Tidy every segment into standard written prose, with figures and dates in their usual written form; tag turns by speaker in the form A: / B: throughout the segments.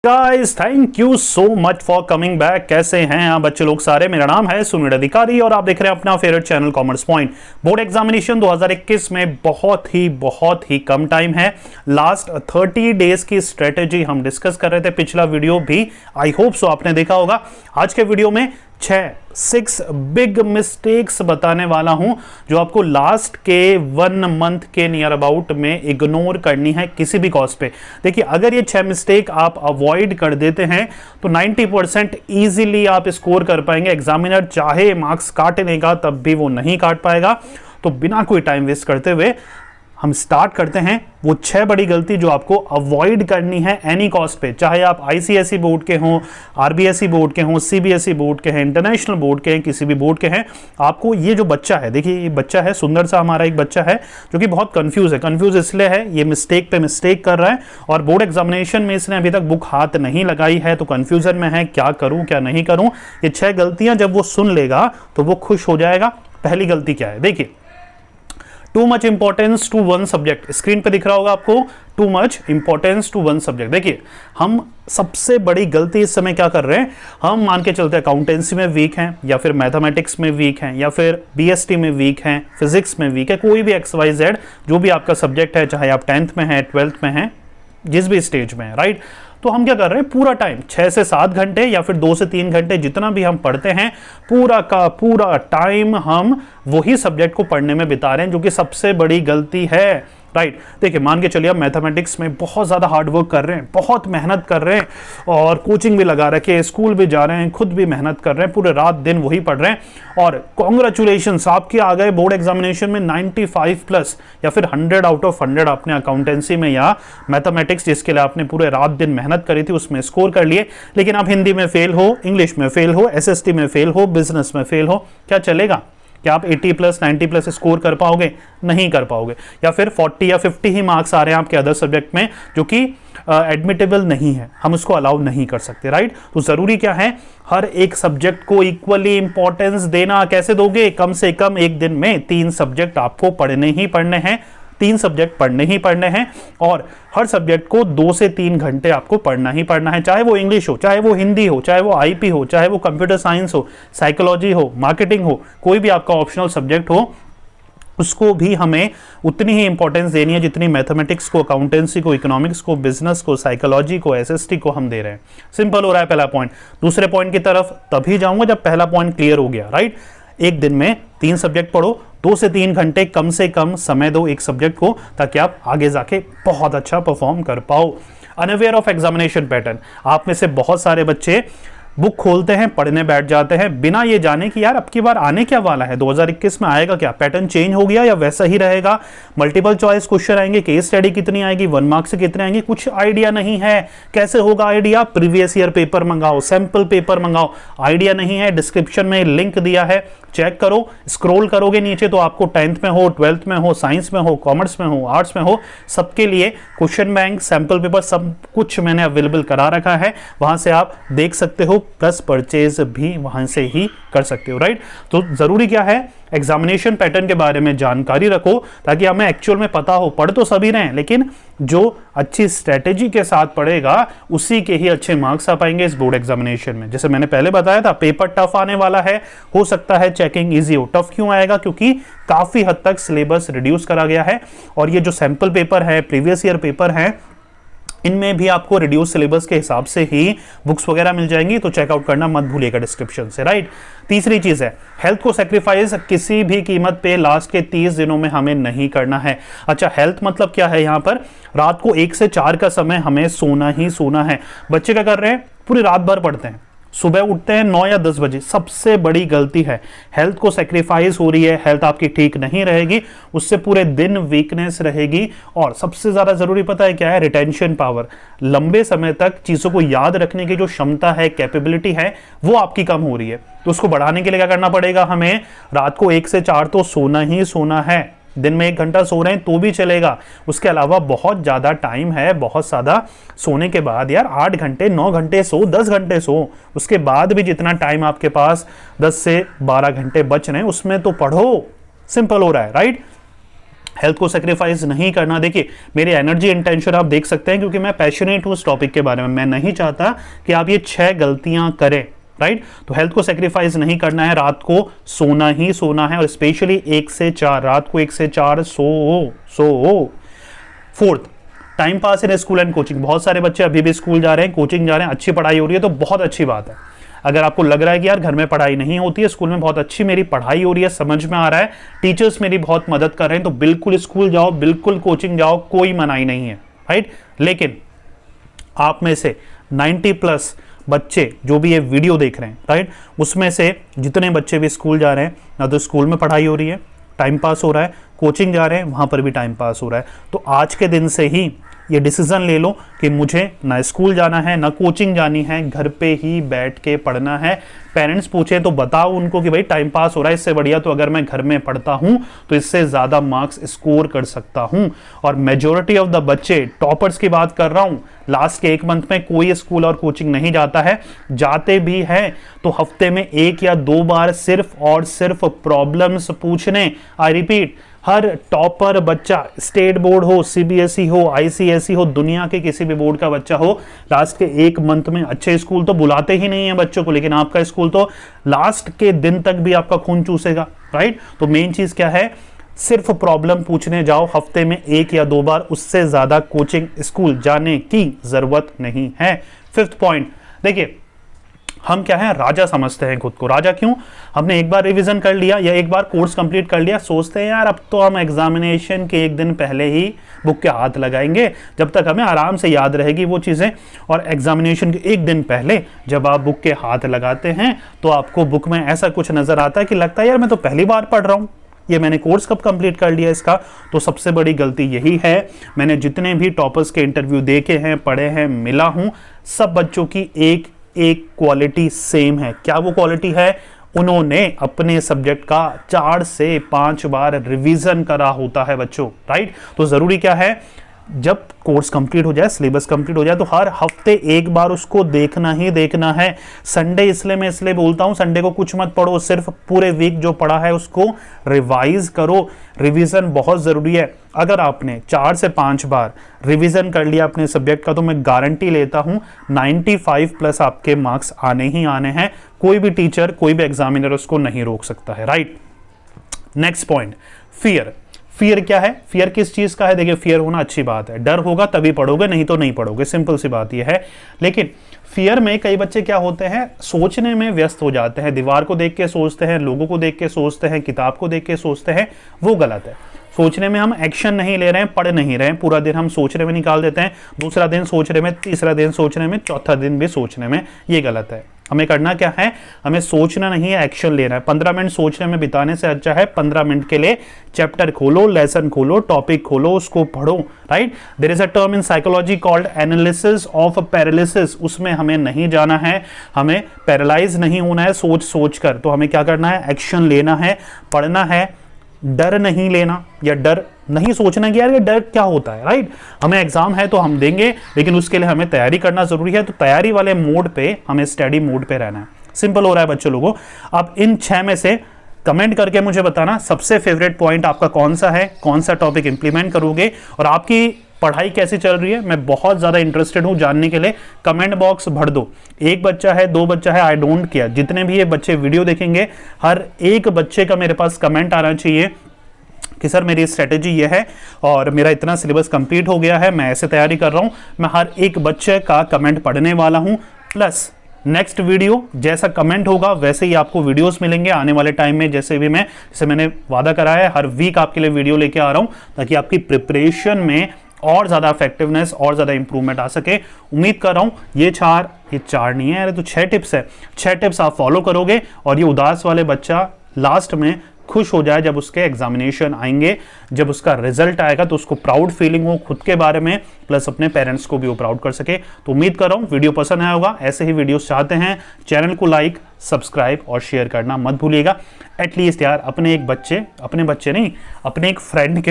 A: Guys thank you so much for coming back. कैसे हैं आप बच्चे लोग सारे? मेरा नाम है सुनील अधिकारी और आप देख रहे हैं अपना favourite channel commerce point. Board examination 2021 में बहुत ही कम टाइम है। लास्ट 30 डेज की स्ट्रेटेजी हम डिस्कस कर रहे थे। पिछला वीडियो भी आई होप सो आपने देखा होगा। आज के वीडियो में 6 बिग मिस्टेक्स बताने वाला हूं जो आपको लास्ट के 1 मंथ के नियर अबाउट में इग्नोर करनी है किसी भी कॉस्ट पे। देखिए, अगर ये 6 मिस्टेक आप अवॉइड कर देते हैं तो 90% इजीली आप स्कोर कर पाएंगे। एग्जामिनर चाहे मार्क्स काटने का तब भी वो नहीं काट पाएगा। तो बिना कोई टाइम वेस्ट करते हुए हम स्टार्ट करते हैं वो 6 बड़ी गलती जो आपको अवॉइड करनी है एनी कॉस्ट पे। चाहे आप आईसीएसई बोर्ड के हों, आरबीएसई बोर्ड के हों, सीबीएसई बोर्ड के हैं, इंटरनेशनल बोर्ड के हैं, किसी भी बोर्ड के हैं, आपको ये जो बच्चा है, देखिए ये बच्चा है सुंदर सा, हमारा एक बच्चा है जो कि बहुत कंफ्यूज है। कंफ्यूज इसलिए है, ये मिस्टेक पे मिस्टेक कर रहा है और बोर्ड एग्जामिनेशन में इसने अभी तक बुक हाथ नहीं लगाई है, तो कंफ्यूजन में है क्या करूं क्या नहीं करूं। ये 6 गलतियां जब वो सुन लेगा तो वो खुश हो जाएगा। पहली गलती क्या है? देखिए, too much importance to one subject. Screen पे दिख रहा होगा आपको, too much importance to one subject. देखिए, हम सबसे बड़ी गलती इस समय क्या कर रहे हैं, हम मान के चलते हैं अकाउंटेंसी में वीक हैं, या फिर मैथमेटिक्स में वीक हैं, या फिर बीएसटी में वीक हैं, फिजिक्स में वीक है, कोई भी XYZ जो भी आपका सब्जेक्ट है, चाहे आप 10th में है, 12th में है, जिस भी स्टेज में है, राइट। तो हम क्या कर रहे हैं, पूरा टाइम 6 से 7 घंटे या फिर 2 से 3 घंटे जितना भी हम पढ़ते हैं, पूरा का पूरा टाइम हम वही सब्जेक्ट को पढ़ने में बिता रहे हैं, जो कि सबसे बड़ी गलती है, राइट। देखिए, मान के चलिए आप मैथमेटिक्स में बहुत ज़्यादा हार्डवर्क कर रहे हैं, बहुत मेहनत कर रहे हैं और कोचिंग भी लगा रखे हैं, स्कूल भी जा रहे हैं, खुद भी मेहनत कर रहे हैं, पूरे रात दिन वही पढ़ रहे हैं और कॉन्ग्रेचुलेशंस, आपके आ गए बोर्ड एग्जामिनेशन में 95+ या फिर 100 आउट ऑफ 100 आपने अकाउंटेंसी में या मैथमेटिक्स जिसके लिए आपने पूरे रात दिन मेहनत करी थी उसमें स्कोर कर लिए। लेकिन आप हिंदी में फेल हो, इंग्लिश में फेल हो, SST में फेल हो, बिजनेस में फेल हो, क्या चलेगा? क्या आप 80+ 90+ स्कोर कर पाओगे? नहीं कर पाओगे। या फिर 40 या 50 ही मार्क्स आ रहे हैं आपके अदर सब्जेक्ट में जो कि एडमिटेबल नहीं है, हम उसको अलाउ नहीं कर सकते, राइट। तो जरूरी क्या है, हर एक सब्जेक्ट को इक्वली इंपॉर्टेंस देना। कैसे दोगे? कम से कम एक दिन में 3 सब्जेक्ट आपको पढ़ने ही पढ़ने हैं, 3 सब्जेक्ट पढ़ने ही पढ़ने हैं और हर सब्जेक्ट को 2 से 3 घंटे आपको पढ़ना ही पढ़ना है। चाहे वो इंग्लिश हो, चाहे वो हिंदी हो, चाहे वो आईपी हो, चाहे वो कंप्यूटर साइंस हो, साइकोलॉजी हो, मार्केटिंग हो, कोई भी आपका ऑप्शनल सब्जेक्ट हो, उसको भी हमें उतनी ही इंपॉर्टेंस देनी है जितनी मैथमेटिक्स को, अकाउंटेंसी को, इकोनॉमिक्स को, बिजनेस को, साइकोलॉजी को, SST को हम दे रहे हैं। सिंपल हो रहा है पहला पॉइंट। दूसरे पॉइंट की तरफ तभी जाऊंगा जब पहला पॉइंट क्लियर हो गया, राइट। एक दिन में 3 सब्जेक्ट पढ़ो, 2 से 3 घंटे कम से कम समय दो एक सब्जेक्ट को, ताकि आप आगे जाके बहुत अच्छा परफॉर्म कर पाओ। Unaware of examination pattern. आप में से बहुत सारे बच्चे बुक खोलते हैं, पढ़ने बैठ जाते हैं बिना ये जाने कि यार अब की बार आने क्या वाला है, 2021 में आएगा क्या, पैटर्न चेंज हो गया या वैसा ही रहेगा, मल्टीपल चॉइस क्वेश्चन आएंगे, केस स्टडी कितनी आएगी, 1 मार्क्स से कितने आएंगे, कुछ आइडिया नहीं है। कैसे होगा आइडिया? प्रीवियस ईयर पेपर मंगाओ, सैंपल पेपर मंगाओ। आइडिया नहीं है, डिस्क्रिप्शन में लिंक दिया है, चेक करो। स्क्रॉल करोगे नीचे तो आपको 10th में हो, 12th में हो, साइंस में हो, कॉमर्स में हो, आर्ट्स में हो, सबके लिए क्वेश्चन बैंक, सैंपल पेपर सब कुछ मैंने अवेलेबल करा रखा है, वहां से आप देख सकते हो, प्लस परचेज भी वहां से ही कर सकते हो, राइट। तो जरूरी क्या है, एग्जामिनेशन पैटर्न के बारे में जानकारी रखो ताकि हमें एक्चुअल में पता हो। पढ़ तो सभी रहे हैं, लेकिन जो अच्छी स्ट्रेटेजी के साथ पढ़ेगा उसी के ही अच्छे मार्क्स आ पाएंगे इस बोर्ड एग्जामिनेशन में। जैसे मैंने पहले बताया था, पेपर टफ आने वाला है, हो सकता है चेकिंग इजी हो। टफ क्यों आएगा? क्योंकि काफी हद तक सिलेबस रिड्यूस करा गया है और ये जो सैंपल पेपर है, प्रीवियस ईयर पेपर है, इनमें भी आपको रिड्यूस सिलेबस के हिसाब से ही बुक्स वगैरह मिल जाएंगी, तो चेकआउट करना मत भूलिएगा डिस्क्रिप्शन से, राइट। तीसरी चीज है, हेल्थ को सेक्रीफाइस किसी भी कीमत पे लास्ट के 30 दिनों में हमें नहीं करना है। अच्छा, हेल्थ मतलब क्या है? यहाँ पर रात को 1 से 4 का समय हमें सोना ही सोना है। बच्चे क्या कर रहे हैं, पूरी रात भर पढ़ते हैं, सुबह उठते हैं 9 या 10 बजे। सबसे बड़ी गलती है, हेल्थ को सेक्रीफाइस हो रही है, हेल्थ आपकी ठीक नहीं रहेगी, उससे पूरे दिन वीकनेस रहेगी। और सबसे ज्यादा जरूरी पता है क्या है? Retention power. लंबे समय तक चीजों को याद रखने की जो क्षमता है, कैपेबिलिटी है, वो आपकी कम हो रही है। तो उसको बढ़ाने के लिए क्या करना पड़ेगा? हमें रात को 1 से 4 तो सोना ही सोना है। दिन में 1 घंटा सो रहे हैं तो भी चलेगा, उसके अलावा बहुत ज्यादा टाइम है, बहुत ज्यादा सोने के बाद यार 8 घंटे 9 घंटे सो, 10 घंटे सो, उसके बाद भी जितना टाइम आपके पास 10 से 12 घंटे बच रहे हैं उसमें तो पढ़ो। सिंपल हो रहा है, राइट। हेल्थ को सेक्रीफाइस नहीं करना। देखिए मेरी एनर्जी इंटेंशन आप देख सकते हैं, क्योंकि मैं पैशनेट हूँ उस टॉपिक के बारे में। मैं नहीं चाहता कि आप ये 6 गलतियां करें, राइट। तो हेल्थ को सेक्रीफाइस नहीं करना है, रात को सोना ही सोना है, और स्पेशली 1 से 4, रात को 1 से 4 सो। Fourth, time pass in school and coaching. बहुत सारे बच्चे अभी भी स्कूल जा रहे हैं, कोचिंग जा रहे हैं, अच्छी पढ़ाई हो रही है तो बहुत अच्छी बात है। अगर आपको लग रहा है कि यार घर में पढ़ाई नहीं होती है, स्कूल में बहुत अच्छी मेरी पढ़ाई हो रही है, समझ में आ रहा है, टीचर्स मेरी बहुत मदद कर रहे हैं, तो बिल्कुल स्कूल जाओ, बिल्कुल कोचिंग जाओ, कोई मनाही नहीं है, राइट। लेकिन आप में से 90+ बच्चे जो भी ये वीडियो देख रहे हैं, राइट, उसमें से जितने बच्चे भी स्कूल जा रहे हैं, ना तो स्कूल में पढ़ाई हो रही है, टाइम पास हो रहा है, कोचिंग जा रहे हैं वहां पर भी टाइम पास हो रहा है। तो आज के दिन से ही ये डिसीजन ले लो कि मुझे ना स्कूल जाना है ना कोचिंग जानी है, घर पे ही बैठ के पढ़ना है। पेरेंट्स पूछे तो बताओ उनको कि भाई टाइम पास हो रहा है, इससे बढ़िया तो अगर मैं घर में पढ़ता हूं तो इससे ज्यादा मार्क्स स्कोर कर सकता हूं। और मेजॉरिटी ऑफ द बच्चे, टॉपर्स की बात कर रहा हूं, लास्ट के 1 मंथ में कोई स्कूल और कोचिंग नहीं जाता है, जाते भी है तो हफ्ते में 1 या 2 बार सिर्फ और सिर्फ प्रॉब्लम्स पूछने। आई रिपीट, हर टॉपर बच्चा, स्टेट बोर्ड हो, सीबीएसई हो, आईसीएसई हो, दुनिया के किसी भी बोर्ड का बच्चा हो, लास्ट के 1 मंथ में अच्छे स्कूल तो बुलाते ही नहीं है बच्चों को, लेकिन आपका स्कूल तो लास्ट के दिन तक भी आपका खून चूसेगा, राइट। तो मेन चीज क्या है, सिर्फ प्रॉब्लम पूछने जाओ, हफ्ते में 1 या 2 बार, उससे ज्यादा कोचिंग स्कूल जाने की जरूरत नहीं है। 5th पॉइंट, देखिए हम क्या है, राजा समझते हैं खुद को। राजा क्यों? हमने एक बार रिवीजन कर लिया या एक बार कोर्स कंप्लीट कर लिया, सोचते हैं यार अब तो हम एग्जामिनेशन के 1 दिन पहले ही बुक के हाथ लगाएंगे, जब तक हमें आराम से याद रहेगी वो चीज़ें। और एग्जामिनेशन के 1 दिन पहले जब आप बुक के हाथ लगाते हैं तो आपको बुक में ऐसा कुछ नजर आता है कि लगता है यार मैं तो पहली बार पढ़ रहा हूँ, ये मैंने कोर्स कब कंप्लीट कर लिया इसका। तो सबसे बड़ी गलती यही है। मैंने जितने भी टॉपर्स के इंटरव्यू देखे हैं, पढ़े हैं, मिला हूं, सब बच्चों की एक क्वालिटी सेम है। क्या वो क्वालिटी है? उन्होंने अपने सब्जेक्ट का 4 से 5 बार रिवीजन करा होता है बच्चों, राइट। तो जरूरी क्या है, जब कोर्स कंप्लीट हो जाए, सिलेबस कंप्लीट हो जाए, तो हर हफ्ते 1 बार उसको देखना ही देखना है। संडे मैं इसलिए बोलता हूं, संडे को कुछ मत पढ़ो, सिर्फ पूरे वीक जो पढ़ा है उसको रिवाइज करो। रिवीजन बहुत जरूरी है। अगर आपने 4 से 5 बार रिवीजन कर लिया अपने सब्जेक्ट का, तो मैं गारंटी लेता हूं 95+ आपके मार्क्स आने ही आने हैं। कोई भी टीचर, कोई भी एग्जामिनर उसको नहीं रोक सकता है, right. Next point, fear. Fear क्या है? फियर किस चीज का है? देखिए फियर होना अच्छी बात है, डर होगा तभी पढ़ोगे, नहीं तो नहीं पढ़ोगे, सिंपल सी बात यह है। लेकिन फियर में कई बच्चे क्या होते हैं, सोचने में व्यस्त हो जाते हैं, दीवार को देख के सोचते हैं, लोगों को देख के सोचते हैं, किताब को देख के सोचते हैं, वो गलत है। सोचने में हम एक्शन नहीं ले रहे हैं, पढ़ नहीं रहे हैं, पूरा दिन हम सोचने में निकाल देते हैं, दूसरा दिन सोचने में, तीसरा दिन सोचने में, चौथा दिन भी सोचने में, ये गलत है। हमें करना क्या है, हमें सोचना नहीं है, एक्शन लेना है। 15 मिनट सोचने में बिताने से अच्छा है 15 मिनट के लिए चैप्टर खोलो, लेसन खोलो, टॉपिक खोलो, उसको पढ़ो, right. There is a term in psychology called analysis of paralysis. उसमें हमें नहीं जाना है, हमें पैरालाइज नहीं होना है सोच कर। तो हमें क्या करना है, एक्शन लेना है, पढ़ना है, डर नहीं लेना, या डर नहीं सोचना कि यार ये डर क्या होता है, राइट। हमें एग्जाम है तो हम देंगे, लेकिन उसके लिए हमें तैयारी करना जरूरी है। तो तैयारी वाले मोड पे, हमें स्टडी मोड पे रहना है। सिंपल हो रहा है बच्चों लोगों। अब इन 6 में से कमेंट करके मुझे बताना सबसे फेवरेट पॉइंट आपका कौन सा है, कौन सा टॉपिक इंप्लीमेंट करोगे, और आपकी पढ़ाई कैसी चल रही है। मैं बहुत ज्यादा इंटरेस्टेड हूं जानने के लिए। कमेंट बॉक्स भर दो। 1 बच्चा है, 2 बच्चा है, आई डोंट केयर, जितने भी ये बच्चे वीडियो देखेंगे, हर एक बच्चे का मेरे पास कमेंट आना चाहिए कि सर मेरी स्ट्रेटेजी ये है और मेरा इतना सिलेबस कंप्लीट हो गया है, मैं ऐसे तैयारी कर रहा हूं। मैं हर एक बच्चे का कमेंट पढ़ने वाला हूं। प्लस नेक्स्ट वीडियो जैसा कमेंट होगा वैसे ही आपको वीडियोस मिलेंगे आने वाले टाइम में। जैसे मैंने वादा करा है, हर वीक आपके लिए वीडियो लेके आ रहा हूं, ताकि आपकी प्रिपरेशन में और ज्यादा इफेक्टिवनेस और ज्यादा इंप्रूवमेंट आ सके। उम्मीद कर रहा हूं ये 4 नहीं है यार, तो 6 टिप्स है, 6 टिप्स आप फॉलो करोगे और ये उदास वाले बच्चा लास्ट में खुश हो जाए जब उसके एग्जामिनेशन आएंगे, जब उसका रिजल्ट आएगा, तो उसको प्राउड फीलिंग हो खुद के बारे में, प्लस अपने पेरेंट्स को भी वो प्राउड कर सके। तो उम्मीद कर रहा हूं वीडियो पसंद आया होगा। ऐसे ही वीडियोस चाहते हैं, चैनल को लाइक, सब्सक्राइब और शेयर करना मत भूलिएगा। एटलीस्ट यार अपने एक फ्रेंड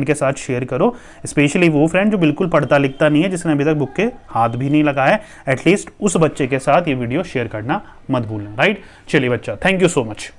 A: के साथ शेयर करो, स्पेशली वो फ्रेंड जो बिल्कुल पढ़ता लिखता नहीं है, जिसने अभी तक बुक के हाथ भी नहीं लगाया है। एटलीस्ट उस बच्चे के साथ ये वीडियो शेयर करना मत भूलना, राइट। चलिए बच्चा, थैंक यू सो मच।